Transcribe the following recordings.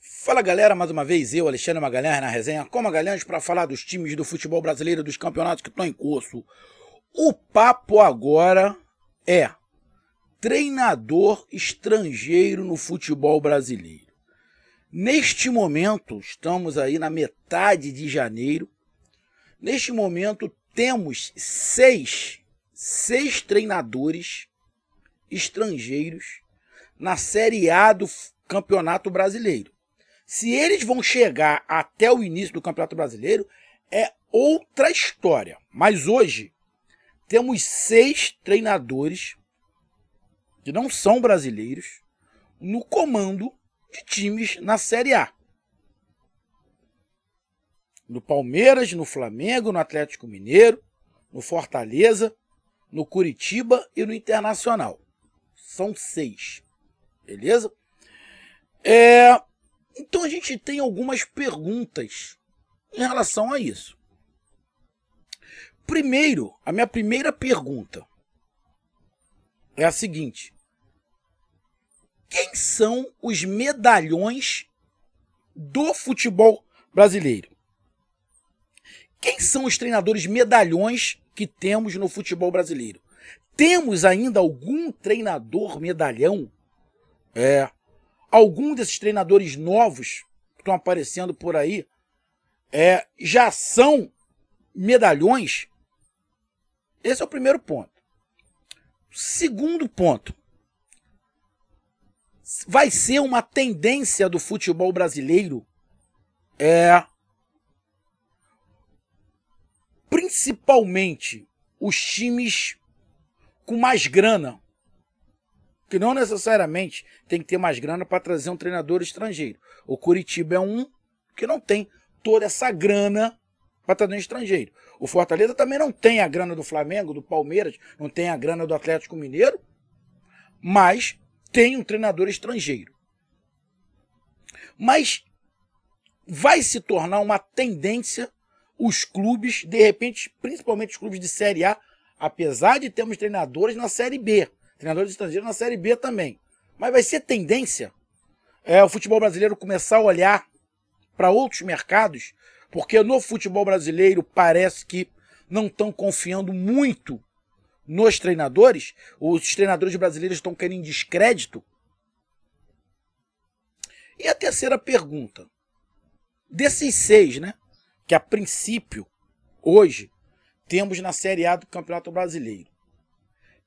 Fala galera, mais uma vez eu, Alexandre Magalhães, na resenha com Magalhães para falar dos times do futebol brasileiro, dos campeonatos que estão em curso. O papo agora é treinador estrangeiro no futebol brasileiro. Neste momento, estamos aí na metade de janeiro, neste momento temos seis treinadores estrangeiros na Série A do Campeonato Brasileiro. Se eles vão chegar até o início do Campeonato Brasileiro, é outra história. Mas hoje, temos 6 treinadores que não são brasileiros no comando de times na Série A. No Palmeiras, no Flamengo, no Atlético Mineiro, no Fortaleza, no Curitiba e no Internacional. São 6. Beleza? Então a gente tem algumas perguntas em relação a isso. Primeiro, a minha primeira pergunta é a seguinte: quem são os medalhões do futebol brasileiro? Quem são os treinadores medalhões que temos no futebol brasileiro? Temos ainda algum treinador medalhão? Algum desses treinadores novos que estão aparecendo por aí já são medalhões? Esse é o primeiro ponto. Segundo ponto, vai ser uma tendência do futebol brasileiro, principalmente os times com mais grana, que não necessariamente tem que ter mais grana para trazer um treinador estrangeiro. O Curitiba é um que não tem toda essa grana para trazer um estrangeiro. O Fortaleza também não tem a grana do Flamengo, do Palmeiras, não tem a grana do Atlético Mineiro, mas tem um treinador estrangeiro. Mas vai se tornar uma tendência os clubes, de repente, principalmente os clubes de Série A, apesar de termos treinadores na Série B, treinadores estrangeiros na Série B também. Mas vai ser tendência o futebol brasileiro começar a olhar para outros mercados, porque no futebol brasileiro parece que não estão confiando muito nos treinadores. Os treinadores brasileiros estão querendo descrédito. E a terceira pergunta: desses 6, que a princípio, hoje, temos na Série A do Campeonato Brasileiro,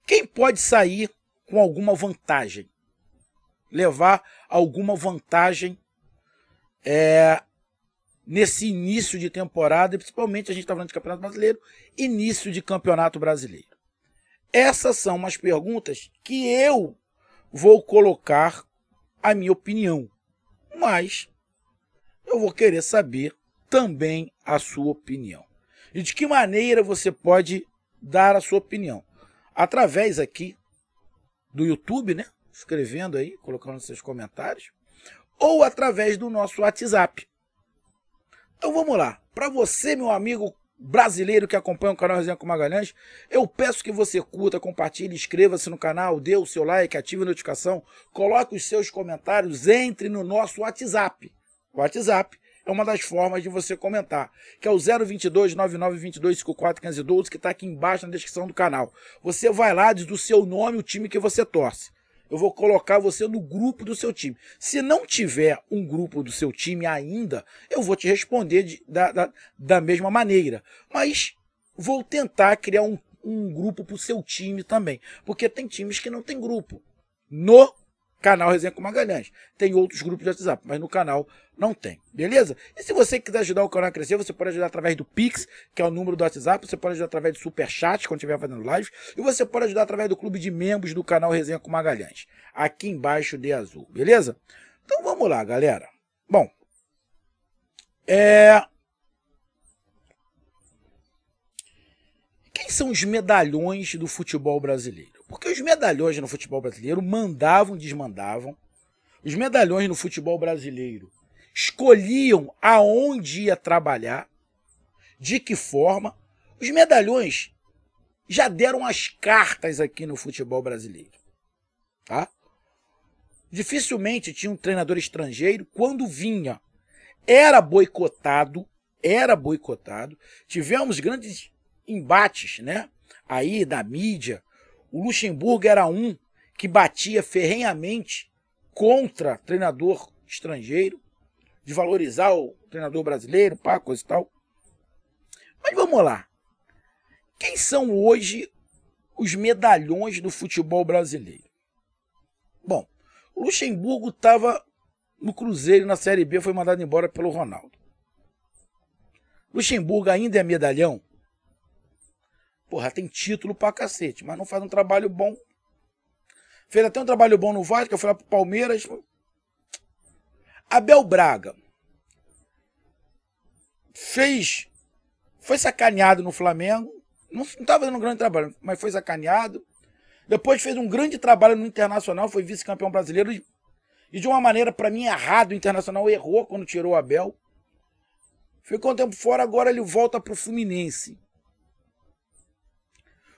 quem pode sair com alguma vantagem? Levar alguma vantagem nesse início de temporada, e principalmente a gente está falando de Campeonato Brasileiro, início de Campeonato Brasileiro. Essas são umas perguntas que eu vou colocar a minha opinião, mas eu vou querer saber também a sua opinião. E de que maneira você pode dar a sua opinião? Através aqui do YouTube, escrevendo aí, colocando seus comentários, ou através do nosso WhatsApp. Então vamos lá. Para você, meu amigo brasileiro que acompanha o canal Resenha com Magalhães, eu peço que você curta, compartilhe, inscreva-se no canal, dê o seu like, ative a notificação, coloque os seus comentários, entre no nosso WhatsApp. O WhatsApp é uma das formas de você comentar, que é o 022 9922 54 que está aqui embaixo na descrição do canal. Você vai lá, diz o seu nome, o time que você torce. Eu vou colocar você no grupo do seu time. Se não tiver um grupo do seu time ainda, eu vou te responder da mesma maneira. Mas vou tentar criar um grupo para o seu time também, porque tem times que não tem grupo no canal Resenha com Magalhães. Tem outros grupos de WhatsApp, mas no canal não tem, beleza? E se você quiser ajudar o canal a crescer, você pode ajudar através do Pix, que é o número do WhatsApp, você pode ajudar através do Superchat, quando estiver fazendo live, e você pode ajudar através do clube de membros do canal Resenha com Magalhães, aqui embaixo de azul, beleza? Então vamos lá, galera. Bom, quem são os medalhões do futebol brasileiro? Porque os medalhões no futebol brasileiro mandavam, desmandavam. Os medalhões no futebol brasileiro escolhiam aonde ia trabalhar, de que forma. Os medalhões já deram as cartas aqui no futebol brasileiro. Tá? Dificilmente tinha um treinador estrangeiro. Quando vinha, era boicotado. Tivemos grandes embates, né? Aí da mídia. O Luxemburgo era um que batia ferrenhamente contra treinador estrangeiro, de valorizar o treinador brasileiro, pá, coisa e tal. Mas vamos lá. Quem são hoje os medalhões do futebol brasileiro? Bom, o Luxemburgo estava no Cruzeiro, na Série B, foi mandado embora pelo Ronaldo. Luxemburgo ainda é medalhão? Porra, tem título pra cacete, mas não faz um trabalho bom. Fez até um trabalho bom no Vasco, foi lá pro Palmeiras. Abel Braga foi sacaneado no Flamengo. Não estava fazendo um grande trabalho, mas foi sacaneado. Depois fez um grande trabalho no Internacional, foi vice-campeão brasileiro. E de uma maneira, para mim, errada, o Internacional errou quando tirou o Abel. Ficou um tempo fora, agora ele volta pro Fluminense.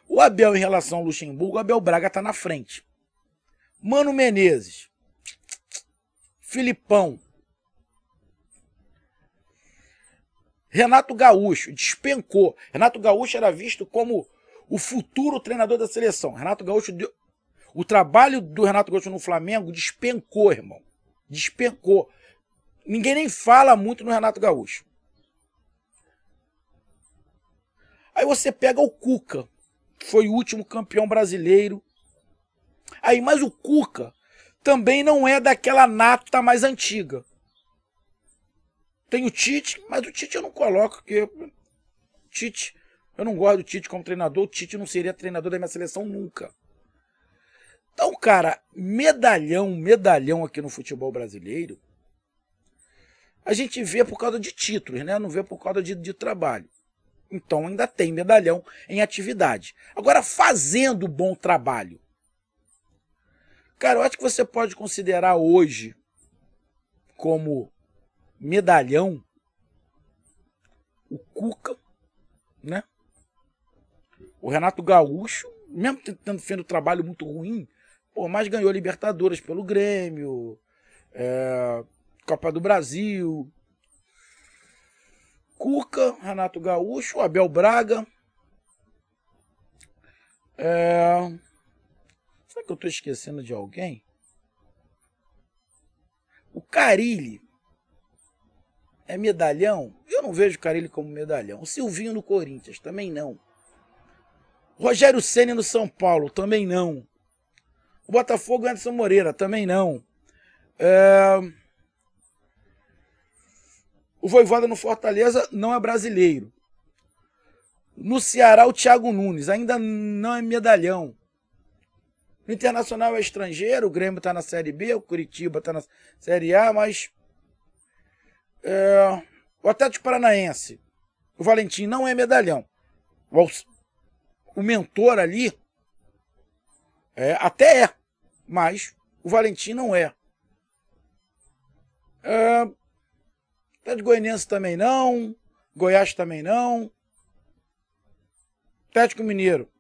O Abel, em relação ao Luxemburgo, o Abel Braga está na frente. Mano Menezes, Filipão, Renato Gaúcho, despencou. Renato Gaúcho era visto como o futuro treinador da seleção. O trabalho do Renato Gaúcho no Flamengo despencou, irmão. Despencou. Ninguém nem fala muito no Renato Gaúcho. Aí você pega o Cuca, que foi o último campeão brasileiro. Aí, mas o Cuca também não é daquela nata mais antiga. Tem o Tite, mas o Tite eu não coloco, porque Tite, eu não gosto do Tite como treinador, o Tite não seria treinador da minha seleção nunca. Então, cara, medalhão aqui no futebol brasileiro, a gente vê por causa de títulos, né? Não vê por causa de trabalho. Então ainda tem medalhão em atividade. Agora, fazendo bom trabalho. Cara, eu acho que você pode considerar hoje como medalhão o Cuca, né? O Renato Gaúcho, mesmo tendo feito um trabalho muito ruim, mas ganhou Libertadores pelo Grêmio, Copa do Brasil. Cuca, Renato Gaúcho, Abel Braga. Será que eu estou esquecendo de alguém? O Carille é medalhão? Eu não vejo o Carille como medalhão. O Silvinho no Corinthians, também não. Rogério Ceni no São Paulo, também não. O Botafogo, Anderson Moreira, também não. O Vojvoda no Fortaleza não é brasileiro. No Ceará, o Thiago Nunes ainda não é medalhão. No Internacional é estrangeiro, o Grêmio está na Série B, o Curitiba está na Série A, mas o Atlético Paranaense, o Valentim não é medalhão. O mentor ali até é, mas o Valentim não é. Atlético Goianiense também não, Goiás também não. Atlético Mineiro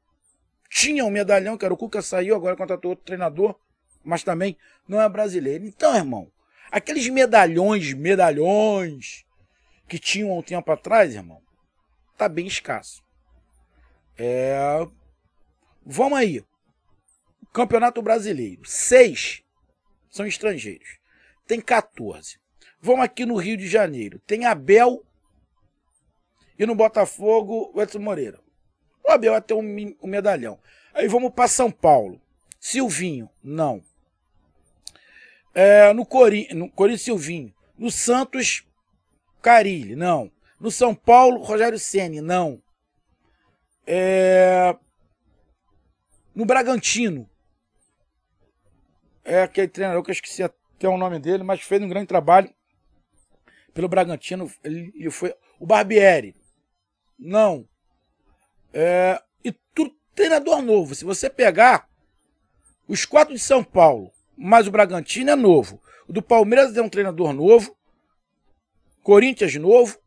tinha um medalhão, que era o Cuca, saiu, agora contratou outro treinador, mas também não é brasileiro. Então, irmão, aqueles medalhões que tinham há um tempo atrás, irmão, tá bem escasso. Vamos aí. Campeonato Brasileiro, 6 são estrangeiros. Tem 14. Vamos aqui no Rio de Janeiro. Tem Abel e no Botafogo o Edson Moreira. O Abel vai ter um medalhão. Aí vamos para São Paulo. Silvinho, não. No Corinthians, Silvinho. No Santos, Carille, não. No São Paulo, Rogério Ceni, não. No Bragantino, aquele treinador que eu esqueci até o nome dele, mas fez um grande trabalho pelo Bragantino. Ele foi o Barbieri, não. E tudo treinador novo. Se você pegar os 4 de São Paulo, mais o Bragantino é novo. O do Palmeiras é um treinador novo. Corinthians novo.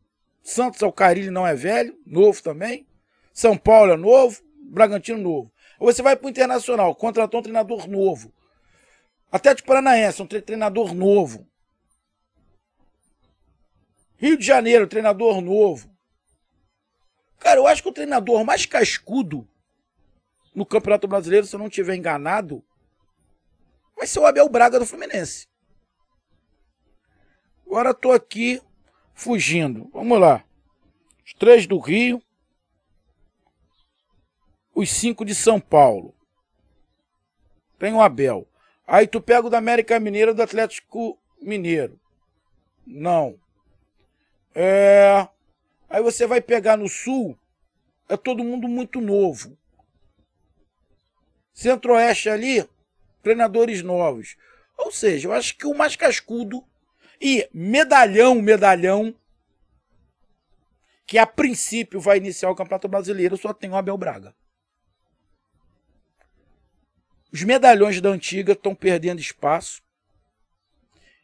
Santos ao Carille não é velho, novo também. São Paulo é novo. Bragantino novo. Você vai para o Internacional, contratou um treinador novo. Atlético Paranaense, um treinador novo. Rio de Janeiro, treinador novo. Cara, eu acho que o treinador mais cascudo no Campeonato Brasileiro, se eu não estiver enganado, vai ser o Abel Braga do Fluminense. Agora estou aqui fugindo. Vamos lá. Os 3 do Rio. Os 5 de São Paulo. Tem o Abel. Aí tu pega o da América Mineiro, do Atlético Mineiro. Não. Aí você vai pegar no Sul, é todo mundo muito novo. Centro-Oeste ali, treinadores novos. Ou seja, eu acho que o mais cascudo e medalhão, que a princípio vai iniciar o Campeonato Brasileiro, só tem o Abel Braga. Os medalhões da antiga estão perdendo espaço.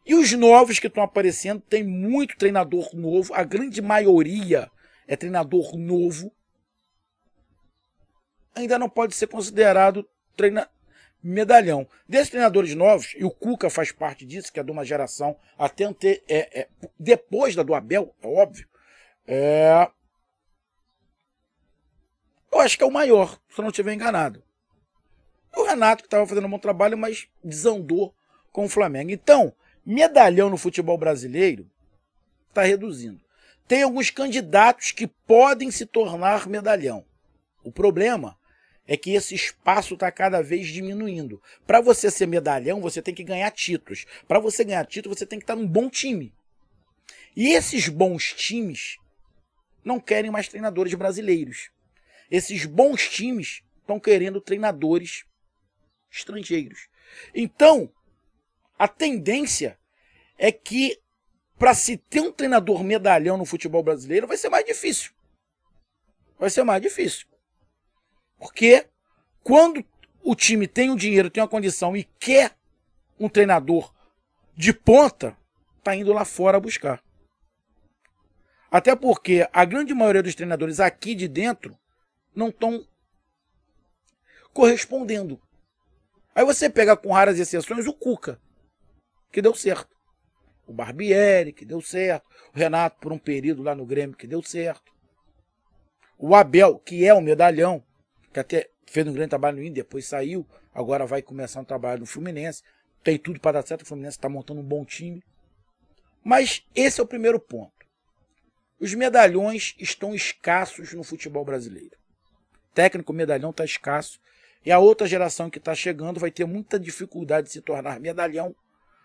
E os novos que estão aparecendo, tem muito treinador novo. A grande maioria é treinador novo. Ainda não pode ser considerado medalhão. Desses treinadores novos, e o Cuca faz parte disso, que é de uma geração até depois da do Abel, é óbvio. Eu acho que é o maior, se eu não estiver enganado. O Renato, que estava fazendo um bom trabalho, mas desandou com o Flamengo. Então, medalhão no futebol brasileiro está reduzindo. Tem alguns candidatos que podem se tornar medalhão. O problema é que esse espaço está cada vez diminuindo. Para você ser medalhão, você tem que ganhar títulos. Para você ganhar títulos, você tem que estar num bom time. E esses bons times não querem mais treinadores brasileiros. Esses bons times estão querendo treinadores estrangeiros. Então, a tendência é que para se ter um treinador medalhão no futebol brasileiro vai ser mais difícil. Vai ser mais difícil. Porque quando o time tem o dinheiro, tem a condição e quer um treinador de ponta, tá indo lá fora buscar. Até porque a grande maioria dos treinadores aqui de dentro não estão correspondendo. Aí você pega, com raras exceções, o Cuca, que deu certo. O Barbieri, que deu certo. O Renato, por um período lá no Grêmio, que deu certo. O Abel, que é um medalhão, que até fez um grande trabalho no Inter, depois saiu, agora vai começar um trabalho no Fluminense. Tem tudo para dar certo, o Fluminense está montando um bom time. Mas esse é o primeiro ponto. Os medalhões estão escassos no futebol brasileiro. O técnico medalhão está escasso. E a outra geração que está chegando vai ter muita dificuldade de se tornar medalhão,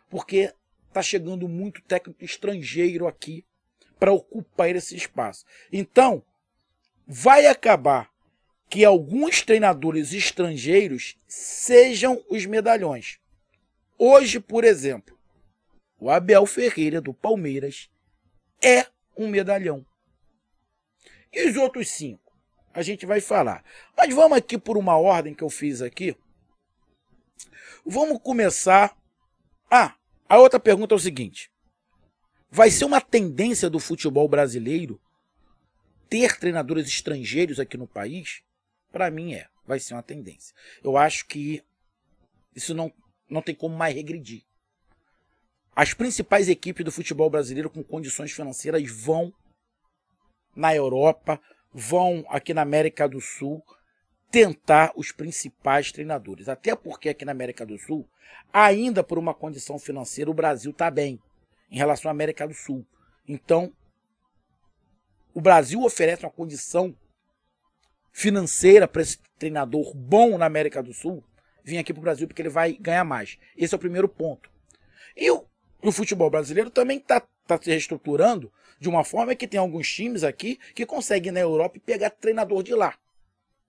porque está chegando muito técnico estrangeiro aqui para ocupar esse espaço. Então, vai acabar que alguns treinadores estrangeiros sejam os medalhões. Hoje, por exemplo, o Abel Ferreira, do Palmeiras, é um medalhão. E os outros 5? A gente vai falar. Mas vamos aqui por uma ordem que eu fiz aqui. Vamos começar... a outra pergunta é o seguinte. Vai ser uma tendência do futebol brasileiro ter treinadores estrangeiros aqui no país? Para mim vai ser uma tendência. Eu acho que isso não tem como mais regredir. As principais equipes do futebol brasileiro com condições financeiras vão na Europa, vão aqui na América do Sul tentar os principais treinadores. Até porque aqui na América do Sul, ainda por uma condição financeira, o Brasil está bem em relação à América do Sul. Então, o Brasil oferece uma condição financeira para esse treinador bom na América do Sul vir aqui para o Brasil, porque ele vai ganhar mais. Esse é o primeiro ponto. E o futebol brasileiro também está se reestruturando de uma forma que tem alguns times aqui que conseguem ir na Europa e pegar treinador de lá.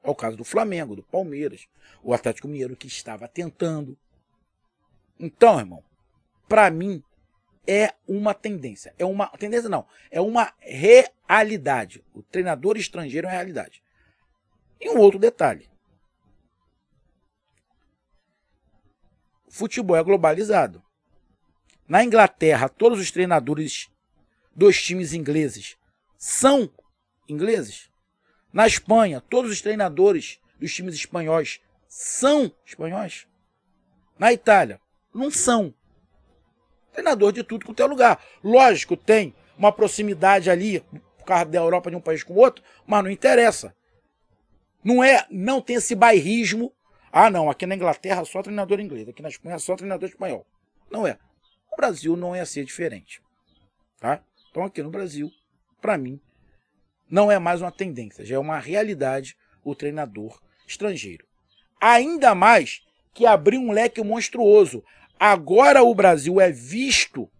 É o caso do Flamengo, do Palmeiras, o Atlético Mineiro, que estava tentando. Então, irmão, para mim é uma tendência. É uma tendência não, é uma realidade. O treinador estrangeiro é uma realidade. E um outro detalhe. O futebol é globalizado. Na Inglaterra, todos os treinadores dos times ingleses são ingleses. Na Espanha, todos os treinadores dos times espanhóis são espanhóis. Na Itália, Não são. Treinador de tudo quanto é lugar. Lógico, tem uma proximidade ali, por causa da Europa de um país com o outro, mas não interessa. Não tem esse bairrismo. Ah, não, aqui na Inglaterra só treinador inglês, aqui na Espanha só treinador espanhol. Não é. O Brasil não é ser diferente. Tá? Então aqui no Brasil, para mim, não é mais uma tendência, já é uma realidade o treinador estrangeiro. Ainda mais que abriu um leque monstruoso. Agora o Brasil é visto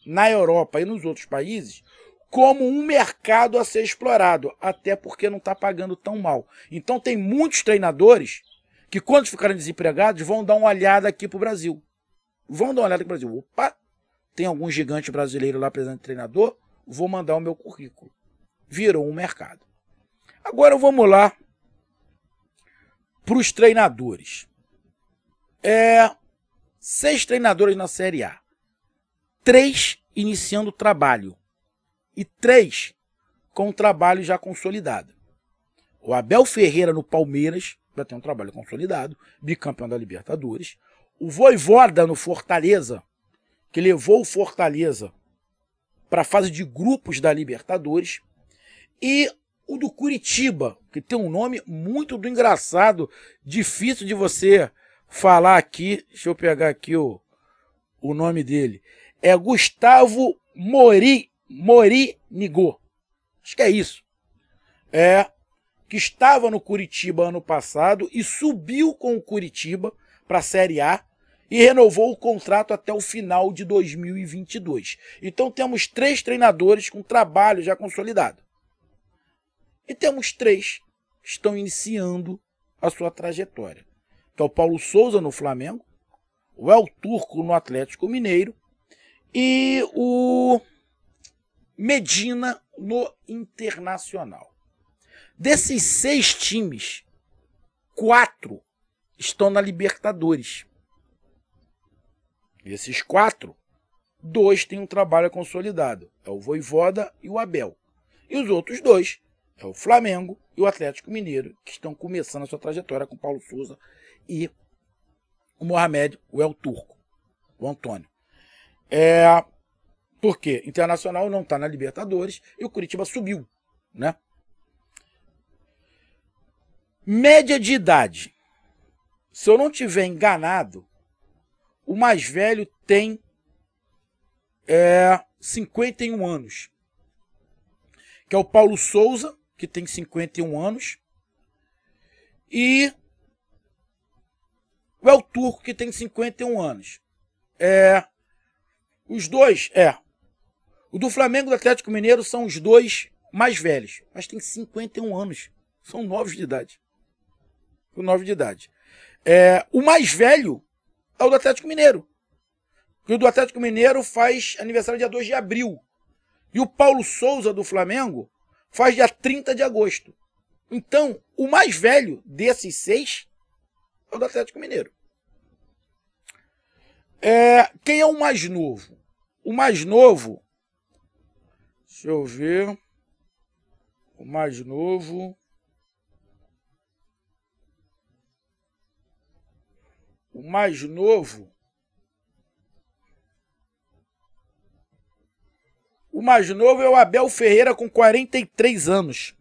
na Europa e nos outros países como um mercado a ser explorado, até porque não está pagando tão mal. Então tem muitos treinadores que quando ficarem desempregados vão dar uma olhada aqui para o Brasil. Vão dar uma olhada aqui para o Brasil. Opa, tem algum gigante brasileiro lá precisando de treinador? Vou mandar o meu currículo. Virou um mercado. Agora vamos lá para os treinadores. 6 treinadores na Série A. 3 iniciando o trabalho. E 3 com o trabalho já consolidado. O Abel Ferreira no Palmeiras já tem um trabalho consolidado, bicampeão da Libertadores. O Vojvoda no Fortaleza, que levou o Fortaleza para a fase de grupos da Libertadores. E o do Curitiba, que tem um nome muito engraçado, difícil de você falar aqui. Deixa eu pegar aqui o nome dele. É Gustavo Morínigo. Acho que é isso. Que estava no Curitiba ano passado e subiu com o Curitiba para a Série A e renovou o contrato até o final de 2022. Então temos 3 treinadores com trabalho já consolidado. E temos 3 que estão iniciando a sua trajetória. Que é o Paulo Souza no Flamengo, o El Turco no Atlético Mineiro e o Medina no Internacional. Desses 6 times, 4 estão na Libertadores. Esses 4, 2 têm um trabalho consolidado. É o Vojvoda e o Abel. E os outros 2 é o Flamengo e o Atlético Mineiro, que estão começando a sua trajetória com o Paulo Souza e o Mohamed, o El Turco, o Antônio. Por quê? Internacional não está na Libertadores e o Curitiba subiu, né? Média de idade. Se eu não tiver enganado, o mais velho tem 51 anos. Que é o Paulo Souza, que tem 51 anos. E o El Turco, que tem 51 anos. Os dois, o do Flamengo e do Atlético Mineiro são os 2 mais velhos, mas tem 51 anos. São novos de idade. O mais velho é o do Atlético Mineiro. E o do Atlético Mineiro faz aniversário dia 2 de abril. E o Paulo Souza do Flamengo faz dia 30 de agosto. Então, o mais velho desses 6 é o do Atlético Mineiro. Quem é o mais novo? O mais novo, deixa eu ver. O mais novo é o Abel Ferreira com 43 anos.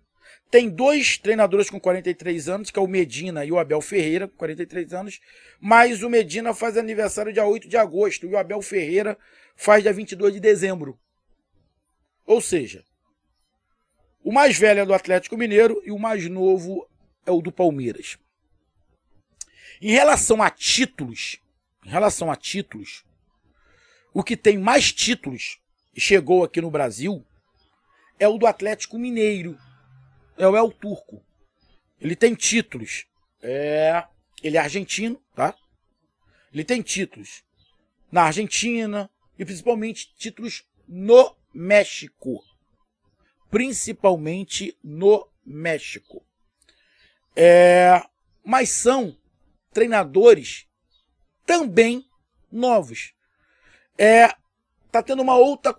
Tem 2 treinadores com 43 anos, que é o Medina e o Abel Ferreira, com 43 anos. Mas o Medina faz aniversário dia 8 de agosto e o Abel Ferreira faz dia 22 de dezembro. Ou seja, o mais velho é do Atlético Mineiro e o mais novo é o do Palmeiras. Em relação a títulos, o que tem mais títulos e chegou aqui no Brasil é o do Atlético Mineiro, é o El Turco. Ele tem títulos, ele é argentino, tá? Ele tem títulos na Argentina e principalmente títulos no México. Principalmente no México. Mas são treinadores também novos. Tá tendo uma outra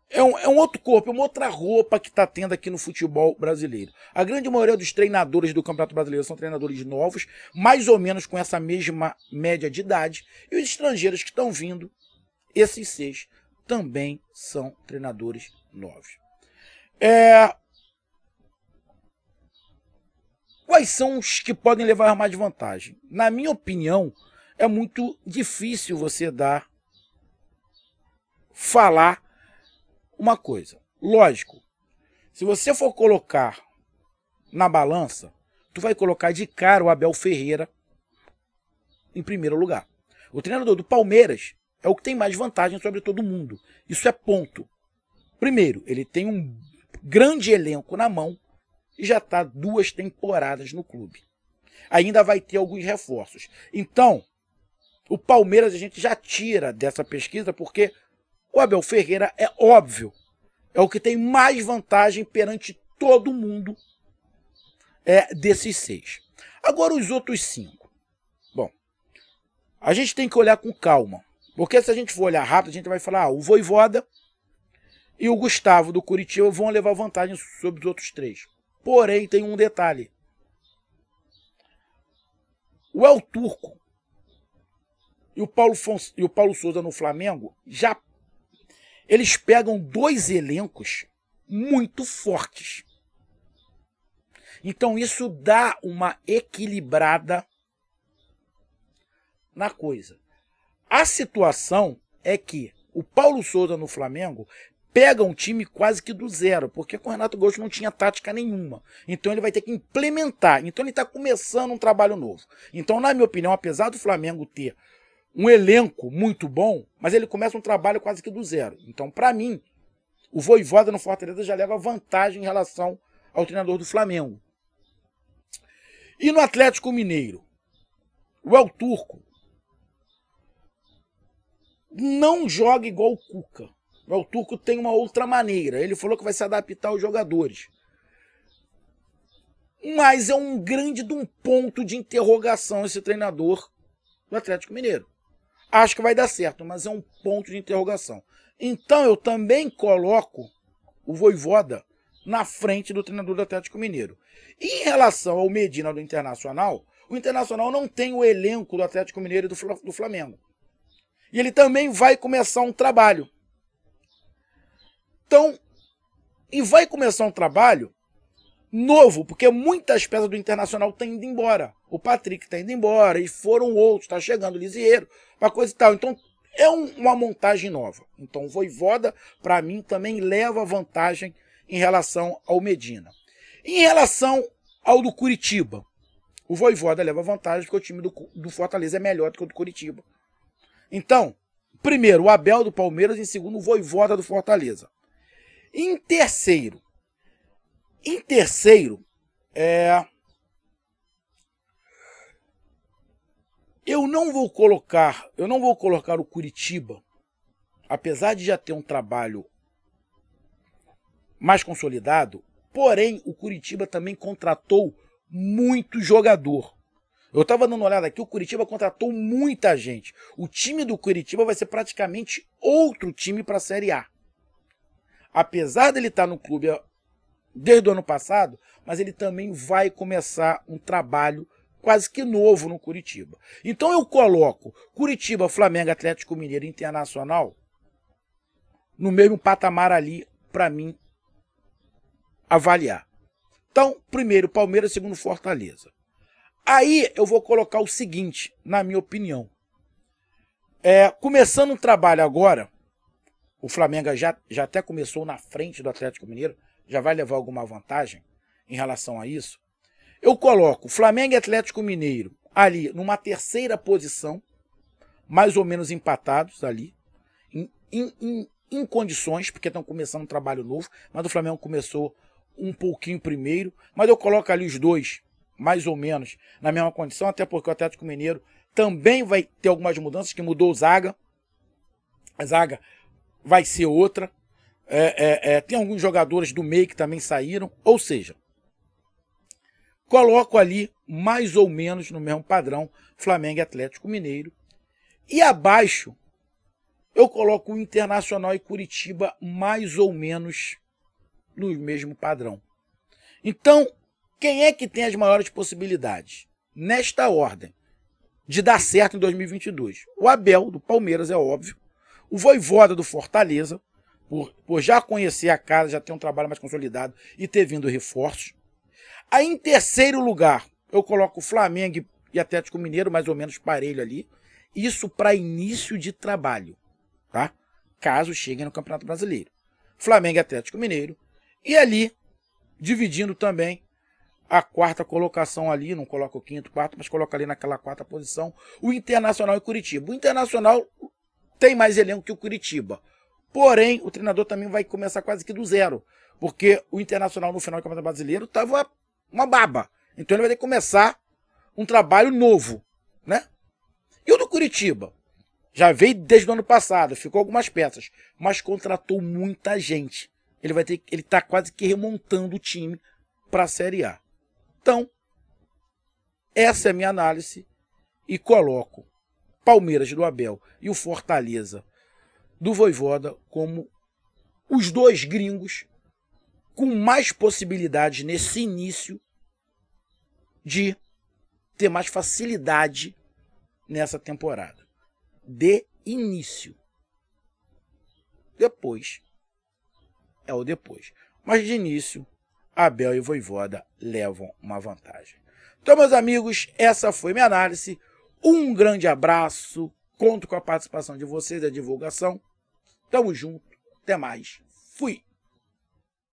é um outro corpo, é uma outra roupa que está tendo aqui no futebol brasileiro. A grande maioria dos treinadores do Campeonato Brasileiro são treinadores novos, mais ou menos com essa mesma média de idade, e os estrangeiros que estão vindo, esses 6, também são treinadores novos. Quais são os que podem levar mais vantagem? Na minha opinião, é muito difícil você falar uma coisa. Lógico, se você for colocar na balança, tu vai colocar de cara o Abel Ferreira em primeiro lugar. O treinador do Palmeiras é o que tem mais vantagem sobre todo mundo. Isso é ponto. Primeiro, ele tem um grande elenco na mão e já está 2 temporadas no clube. Ainda vai ter alguns reforços. Então, o Palmeiras a gente já tira dessa pesquisa porque o Abel Ferreira é óbvio, é o que tem mais vantagem perante todo mundo desses 6. Agora os outros 5. Bom, a gente tem que olhar com calma, porque se a gente for olhar rápido, a gente vai falar, o Vojvoda e o Gustavo do Coritiba vão levar vantagem sobre os outros 3. Porém, tem um detalhe. O El Turco e o Paulo Souza no Flamengo eles pegam 2 elencos muito fortes. Então isso dá uma equilibrada na coisa. A situação é que o Paulo Souza no Flamengo pega um time quase que do zero, porque com o Renato Gaúcho não tinha tática nenhuma. Então ele vai ter que implementar. Então ele está começando um trabalho novo. Então, na minha opinião, apesar do Flamengo ter um elenco muito bom, mas ele começa um trabalho quase que do zero. Então, para mim, o Vojvoda no Fortaleza já leva vantagem em relação ao treinador do Flamengo. E no Atlético Mineiro, o El Turco não joga igual o Cuca. O El Turco tem uma outra maneira. Ele falou que vai se adaptar aos jogadores. Mas é um grande ponto de interrogação esse treinador do Atlético Mineiro. Acho que vai dar certo, mas é um ponto de interrogação. Então eu também coloco o Vojvoda na frente do treinador do Atlético Mineiro. E em relação ao Medina do Internacional, o Internacional não tem o elenco do Atlético Mineiro e do Flamengo. E ele também vai começar um trabalho. Então, e vai começar um trabalho novo, porque muitas peças do Internacional estão indo embora. O Patrick está indo embora, e foram outros, está chegando o Lisieiro, uma coisa e tal. Então, é uma montagem nova. Então, o Vojvoda, para mim, também leva vantagem em relação ao Medina. Em relação ao do Curitiba, o Vojvoda leva vantagem porque o time do Fortaleza é melhor do que o do Curitiba. Então, primeiro, o Abel do Palmeiras, em segundo, o Vojvoda do Fortaleza. Em terceiro, eu não vou colocar o Curitiba, apesar de já ter um trabalho mais consolidado, porém o Curitiba também contratou muito jogador. Eu estava dando uma olhada aqui, o Curitiba contratou muita gente. O time do Curitiba vai ser praticamente outro time para a Série A. Apesar dele estar no clube desde o ano passado, mas ele também vai começar um trabalho quase que novo no Curitiba. Então eu coloco Curitiba, Flamengo, Atlético Mineiro e Internacional no mesmo patamar ali para mim avaliar. Então, primeiro Palmeiras, segundo Fortaleza. Aí eu vou colocar o seguinte, na minha opinião. Começando um trabalho agora, o Flamengo já até começou na frente do Atlético Mineiro, já vai levar alguma vantagem em relação a isso. Eu coloco Flamengo e Atlético Mineiro ali numa terceira posição, mais ou menos empatados ali, em condições, porque estão começando um trabalho novo, mas o Flamengo começou um pouquinho primeiro, mas eu coloco ali os dois, mais ou menos, na mesma condição, até porque o Atlético Mineiro também vai ter algumas mudanças, que mudou o zaga, a zaga vai ser outra, tem alguns jogadores do meio que também saíram, ou seja, coloco ali mais ou menos no mesmo padrão Flamengo e Atlético Mineiro, e abaixo eu coloco o Internacional e Curitiba mais ou menos no mesmo padrão. Então, quem é que tem as maiores possibilidades, nesta ordem, de dar certo em 2022? O Abel, do Palmeiras, é óbvio. O Vojvoda, do Fortaleza, por já conhecer a casa, já ter um trabalho mais consolidado e ter vindo reforços. Aí, em terceiro lugar, eu coloco o Flamengo e Atlético Mineiro, mais ou menos parelho ali. Isso para início de trabalho, tá? Caso cheguem no Campeonato Brasileiro. Flamengo e Atlético Mineiro. E ali, dividindo também a quarta colocação ali, não coloca o quinto, quarto, mas coloca ali naquela quarta posição, o Internacional e Curitiba. O Internacional tem mais elenco que o Curitiba. Porém, o treinador também vai começar quase que do zero, porque o Internacional no final do Campeonato Brasileiro estava uma baba. Então ele vai ter que começar um trabalho novo, né? E o do Curitiba? Já veio desde o ano passado, ficou algumas peças, mas contratou muita gente. Ele está quase que remontando o time para a Série A. Então, essa é a minha análise e coloco Palmeiras do Abel e o Fortaleza do Vojvoda como os dois gringos com mais possibilidades nesse início de ter mais facilidade nessa temporada. De início. Depois é o depois. Mas de início, Abel e Vojvoda levam uma vantagem. Então, meus amigos, essa foi minha análise. Um grande abraço. Conto com a participação de vocês, a divulgação. Tamo junto. Até mais. Fui.